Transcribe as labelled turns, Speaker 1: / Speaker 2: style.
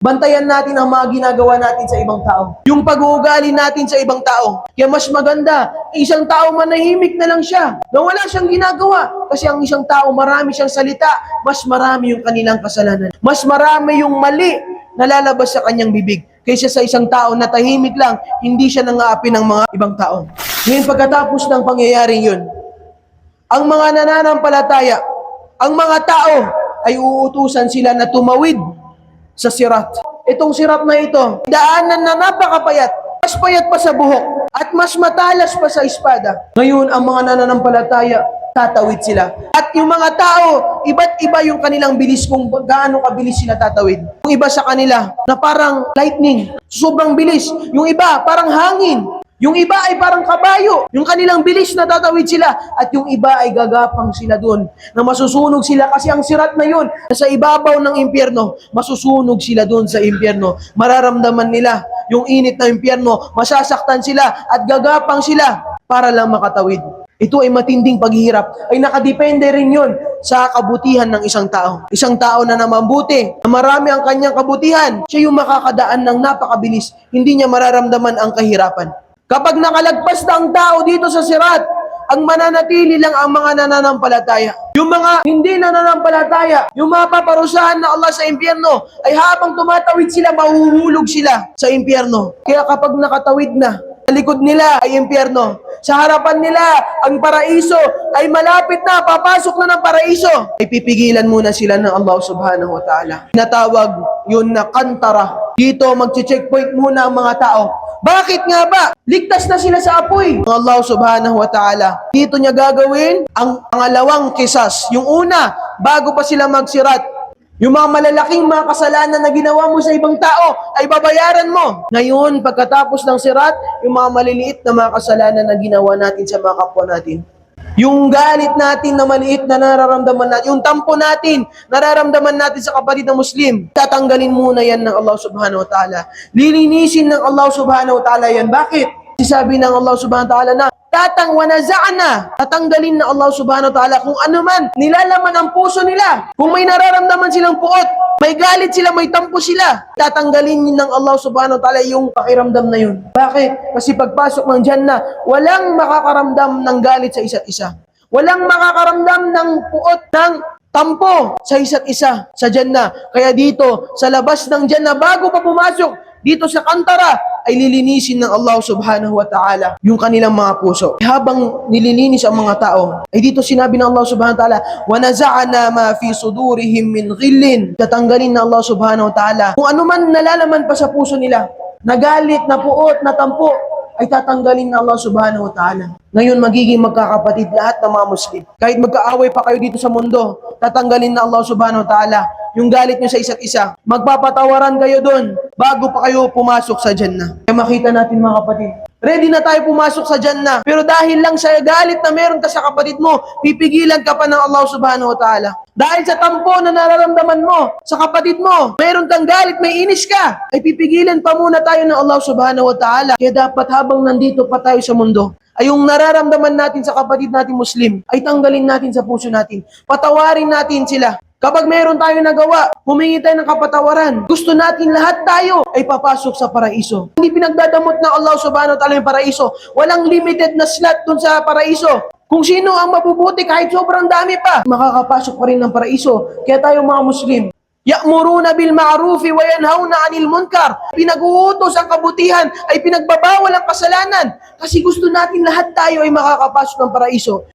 Speaker 1: Bantayan natin ang mga ginagawa natin sa ibang tao. Yung pag-uugali natin sa ibang tao. Kaya mas maganda, isang tao manahimik na lang siya, na wala siyang ginagawa. Kasi ang isang tao, marami siyang salita, mas marami yung kanilang kasalanan. Mas marami yung mali na lalabas sa kanyang bibig. Kaysa sa isang tao na tahimik lang, hindi siya nangaapi ng mga ibang tao. Ngayon pagkatapos ng pangyayaring yun, ang mga nananampalataya, ang mga tao ay uutusan sila na tumawid sa sirat. Itong sirat na ito, daanan na napakapayat, mas payat pa sa buhok, at mas matalas pa sa espada. Ngayon, ang mga nananampalataya, tatawid sila. At yung mga tao, iba't iba yung kanilang bilis kung gaano kabilis sila tatawid. Yung iba sa kanila, na parang lightning, sobrang bilis. Yung iba, parang hangin. Yung iba ay parang kabayo, yung kanilang bilis na tatawid sila, at yung iba ay gagapang sila doon, na masusunog sila kasi ang sirat na yun, sa ibabaw ng impyerno, masusunog sila doon sa impyerno. Mararamdaman nila yung init ng impyerno, masasaktan sila at gagapang sila para lang makatawid. Ito ay matinding paghihirap, ay nakadepende rin yun sa kabutihan ng isang tao. Isang tao na namambuti, na marami ang kanyang kabutihan, siya yung makakadaan ng napakabilis, hindi niya mararamdaman ang kahirapan. Kapag nakalagpas na ang tao dito sa sirat, ang mananatili lang ang mga nananampalataya. Yung mga hindi nananampalataya, yung mga paparusahan na Allah sa impyerno, ay habang tumatawid sila, mahuhulog sila sa impyerno. Kaya kapag nakatawid na, sa likod nila ay impyerno, sa harapan nila ang paraiso, ay malapit na, papasok na ng paraiso, ay pipigilan muna sila ng Allah subhanahu wa ta'ala. Tinatawag yun na kantara. Dito magche-checkpoint muna ang mga tao. Bakit nga ba? Ligtas na sila sa apoy ng Allah subhanahu wa ta'ala. Dito niya gagawin ang pangalawang kisas. Yung una, bago pa sila magsirat, yung mga malalaking mga kasalanan na ginawa mo sa ibang tao, ay babayaran mo. Ngayon, pagkatapos ng sirat, yung mga maliliit na mga kasalanan na ginawa natin sa mga kapwa natin. Yung galit natin na maliit na nararamdaman natin, yung tampo natin, nararamdaman natin sa kapatid na Muslim, tatanggalin muna yan ng Allah subhanahu wa ta'ala. Lilinisin ng Allah subhanahu wa ta'ala yan. Bakit? Sabi ng Allah subhanahu wa ta'ala na, tatanggalin ng Allah subhanahu wa ta'ala kung ano man nilalaman ang puso nila. Kung may nararamdaman silang puot, may galit sila, may tampo sila, tatanggalin ng Allah subhanahu wa ta'ala yung pakiramdam na yun. Bakit? Kasi pagpasok ng Jannah, walang makakaramdam ng galit sa isa't isa. Walang makakaramdam ng puot, ng tampo sa isa't isa sa Jannah. Kaya dito, sa labas ng Jannah, bago pa pumasok, dito sa kantara, ay lilinisin ng Allah subhanahu wa ta'ala yung kanilang mga puso. Habang nililinis ang mga tao, ay dito sinabi ng Allah subhanahu wa ta'ala, وَنَزَعَنَا مَا فِي صُدُورِهِمْ مِنْ غِلٍّ. Tatanggalin ng Allah subhanahu wa ta'ala kung ano man nalalaman pa sa puso nila, nagalit, na puot, na tampo, ay tatanggalin ng Allah subhanahu wa ta'ala. Ngayon, magiging magkakapatid lahat ng mga Muslim. Kahit magkaaway pa kayo dito sa mundo, tatanggalin ng Allah subhanahu wa ta'ala yung galit nyo sa isa't isa. Magpapatawaran kayo doon bago pa kayo pumasok sa Jannah. Kaya makita natin mga kapatid, ready na tayo pumasok sa Jannah. Pero dahil lang sa galit na meron ka sa kapatid mo, pipigilan ka pa ng Allah subhanahu wa ta'ala. Dahil sa tampo na nararamdaman mo sa kapatid mo, meron kang galit, may inis ka, ay pipigilan pa muna tayo ng Allah subhanahu wa ta'ala. Kaya dapat habang nandito pa tayo sa mundo, ay yung nararamdaman natin sa kapatid natin Muslim, ay tanggalin natin sa puso natin. Patawarin natin sila. Kapag meron tayong nagawa, humingi tayo ng kapatawaran. Gusto natin lahat tayo ay papasok sa paraiso. Hindi pinagdadamot ng Allah subhanahu wa ta'ala yung paraiso. Walang limited na slot dun sa paraiso. Kung sino ang mabubuti kahit sobrang dami pa, makakapasok pa rin ng paraiso. Kaya tayo mga Muslim, ya'muruna bil ma'rufi wa yanhauna 'anil munkar. Pinag-uutos ang kabutihan, ay pinagbabawal ang kasalanan. Kasi gusto natin lahat tayo ay makakapasok ng paraiso.